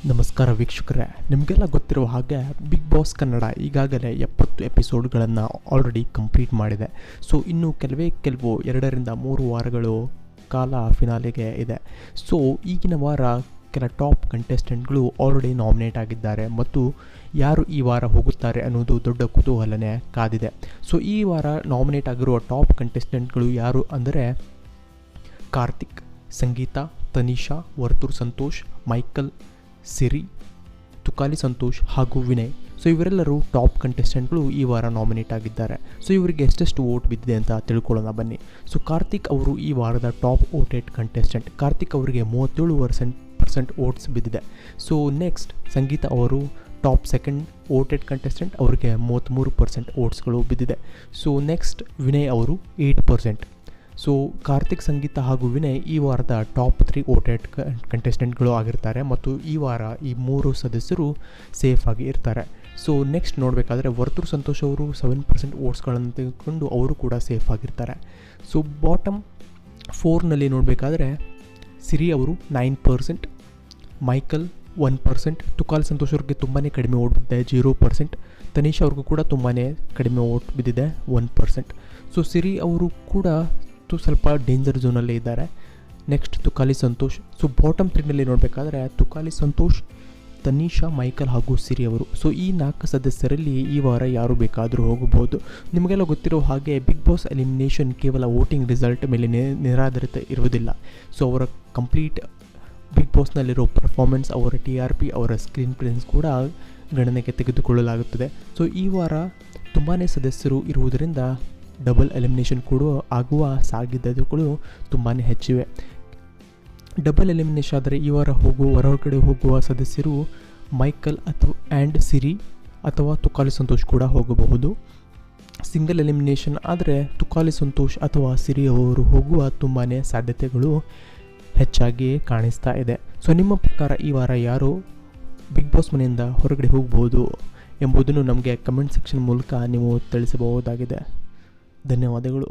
ನಮಸ್ಕಾರ ವೀಕ್ಷಕರೇ, ನಿಮಗೆಲ್ಲ ಗೊತ್ತಿರುವ ಹಾಗೆ ಬಿಗ್ ಬಾಸ್ ಕನ್ನಡ ಈಗಾಗಲೇ 70 ಎಪಿಸೋಡ್ಗಳನ್ನು ಆಲ್ರೆಡಿ ಕಂಪ್ಲೀಟ್ ಮಾಡಿದೆ. ಸೊ ಇನ್ನು ಕೆಲವು 2-3 ವಾರಗಳು ಕಾಲ ಫಿನಾಲೆಗೆ ಇದೆ. ಸೊ ಈಗಿನ ವಾರ ಕೆಲ ಟಾಪ್ ಕಂಟೆಸ್ಟೆಂಟ್ಗಳು ಆಲ್ರೆಡಿ ನಾಮಿನೇಟ್ ಆಗಿದ್ದಾರೆ ಮತ್ತು ಯಾರು ಈ ವಾರ ಹೋಗುತ್ತಾರೆ ಅನ್ನೋದು ದೊಡ್ಡ ಕುತೂಹಲನೇ ಕಾದಿದೆ. ಸೊ ಈ ವಾರ ನಾಮಿನೇಟ್ ಆಗಿರುವ ಟಾಪ್ ಕಂಟೆಸ್ಟೆಂಟ್ಗಳು ಯಾರು ಅಂದರೆ ಕಾರ್ತಿಕ್, ಸಂಗೀತ, ತನಿಷಾ, ವರ್ತೂರ್ ಸಂತೋಷ್, ಮೈಕಲ್, ಸಿರಿ, ತುಕಾಲಿ ಸಂತೋಷ್ ಹಾಗೂ ವಿನಯ್. ಸೊ ಇವರೆಲ್ಲರೂ ಟಾಪ್ ಕಂಟೆಸ್ಟೆಂಟ್ಗಳು ಈ ವಾರ ನಾಮಿನೇಟ್ ಆಗಿದ್ದಾರೆ. ಸೊ ಇವರಿಗೆ ಎಷ್ಟೆಷ್ಟು ವೋಟ್ ಬಿದ್ದಿದೆ ಅಂತ ತಿಳ್ಕೊಳ್ಳೋಣ ಬನ್ನಿ. ಸೊ ಕಾರ್ತಿಕ್ ಅವರು ಈ ವಾರದ ಟಾಪ್ ವೋಟೆಡ್ ಕಂಟೆಸ್ಟೆಂಟ್. ಕಾರ್ತಿಕ್ ಅವರಿಗೆ 37% ವೋಟ್ಸ್ ಬಿದ್ದಿದೆ. ಸೊ ನೆಕ್ಸ್ಟ್ ಸಂಗೀತ ಅವರು ಟಾಪ್ ಸೆಕೆಂಡ್ ವೋಟೆಡ್ ಕಂಟೆಸ್ಟೆಂಟ್, ಅವರಿಗೆ 33% ವೋಟ್ಸ್ಗಳು ಬಿದ್ದಿದೆ. ಸೊ ನೆಕ್ಸ್ಟ್ ವಿನಯ್ ಅವರು 8%. ಸೊ ಕಾರ್ತಿಕ್, ಸಂಗೀತ ಹಾಗೂ ವಿನಯ್ ಈ ವಾರದ ಟಾಪ್ 3 ವೋಟೆಡ್ ಕಂಟೆಸ್ಟೆಂಟ್ಗಳು ಆಗಿರ್ತಾರೆ ಮತ್ತು ಈ ವಾರ ಈ 3 ಸದಸ್ಯರು ಸೇಫ್ ಆಗಿ ಇರ್ತಾರೆ. ಸೊ ನೆಕ್ಸ್ಟ್ ನೋಡಬೇಕಾದ್ರೆ ವರ್ತೂರ್ ಸಂತೋಷ್ ಅವರು 7% ವೋಟ್ಸ್ಗಳನ್ನು ತೆಗೆದುಕೊಂಡು ಅವರು ಕೂಡ ಸೇಫ್ ಆಗಿರ್ತಾರೆ. ಸೊ ಬಾಟಮ್ 4ನಲ್ಲಿ ನೋಡಬೇಕಾದ್ರೆ ಸಿರಿ ಅವರು 9%, ಮೈಕಲ್ 1%, ತುಕಾಲ್ ಸಂತೋಷ್ ಅವ್ರಿಗೆ ತುಂಬಾ ಕಡಿಮೆ ವೋಟ್ ಬಿದ್ದಿದೆ 0%, ತನಿಷಾ ಅವ್ರಿಗೂ ಕೂಡ ತುಂಬಾ ಕಡಿಮೆ ವೋಟ್ ಬಿದ್ದಿದೆ 1%. ಸೊ ಸಿರಿ ಅವರು ಕೂಡ ಸ್ವಲ್ಪ ಡೇಂಜರ್ ಝೋನಲ್ಲೇ ಇದ್ದಾರೆ. Next Tukali Santosh. So bottom 3ನಲ್ಲಿ ನೋಡಬೇಕಾದ್ರೆ ತುಕಾಲಿ ಸಂತೋಷ್, ತನಿಷಾ, ಮೈಕಲ್ ಹಾಗೂ ಸಿರಿ ಅವರು. ಸೊ ಈ 4 ಸದಸ್ಯರಲ್ಲಿ ಈ ವಾರ ಯಾರು ಬೇಕಾದರೂ ಹೋಗಬಹುದು. ನಿಮಗೆಲ್ಲ ಗೊತ್ತಿರೋ ಹಾಗೆ ಬಿಗ್ ಬಾಸ್ ಎಲಿಮಿನೇಷನ್ ಕೇವಲ ವೋಟಿಂಗ್ ರಿಸಲ್ಟ್ ಮೇಲೆ ನಿರಾಧಾರಿತ ಇರುವುದಿಲ್ಲ. ಸೊ ಅವರ ಕಂಪ್ಲೀಟ್ ಬಿಗ್ ಬಾಸ್ನಲ್ಲಿರೋ ಪರ್ಫಾರ್ಮೆನ್ಸ್, ಅವರ TRP, ಅವರ ಸ್ಕ್ರೀನ್ ಪ್ರೆಸೆನ್ಸ್ ಕೂಡ ಗಣನೆಗೆ ತೆಗೆದುಕೊಳ್ಳಲಾಗುತ್ತದೆ. ಸೊ ಈ ವಾರ ತುಂಬಾ ಸದಸ್ಯರು ಇರುವುದರಿಂದ ಡಬಲ್ ಎಲಿಮಿನೇಷನ್ ಕೂಡ ಆಗುವ ಸಾಧ್ಯತೆಗಳು ತುಂಬಾ ಹೆಚ್ಚಿವೆ. ಡಬಲ್ ಎಲಿಮಿನೇಷನ್ ಆದರೆ ಈ ವಾರ ಹೊರಗಡೆ ಹೋಗುವ ಸದಸ್ಯರು ಮೈಕಲ್ ಆ್ಯಂಡ್ ಸಿರಿ ಅಥವಾ ತುಕಾಲಿ ಸಂತೋಷ್ ಕೂಡ ಹೋಗಬಹುದು. ಸಿಂಗಲ್ ಎಲಿಮಿನೇಷನ್ ಆದರೆ ತುಕಾಲಿ ಸಂತೋಷ್ ಅಥವಾ ಸಿರಿ ಅವರು ಹೋಗುವ ತುಂಬಾ ಸಾಧ್ಯತೆಗಳು ಹೆಚ್ಚಾಗಿ ಕಾಣಿಸ್ತಾ ಇದೆ. ಸೊ ನಿಮ್ಮ ಪ್ರಕಾರ ಈ ವಾರ ಯಾರು ಬಿಗ್ ಬಾಸ್ ಮನೆಯಿಂದ ಹೊರಗಡೆ ಹೋಗಬಹುದು ಎಂಬುದನ್ನು ನಮಗೆ ಕಮೆಂಟ್ ಸೆಕ್ಷನ್ ಮೂಲಕ ನೀವು ತಿಳಿಸಬಹುದಾಗಿದೆ. ಧನ್ಯವಾದಗಳು.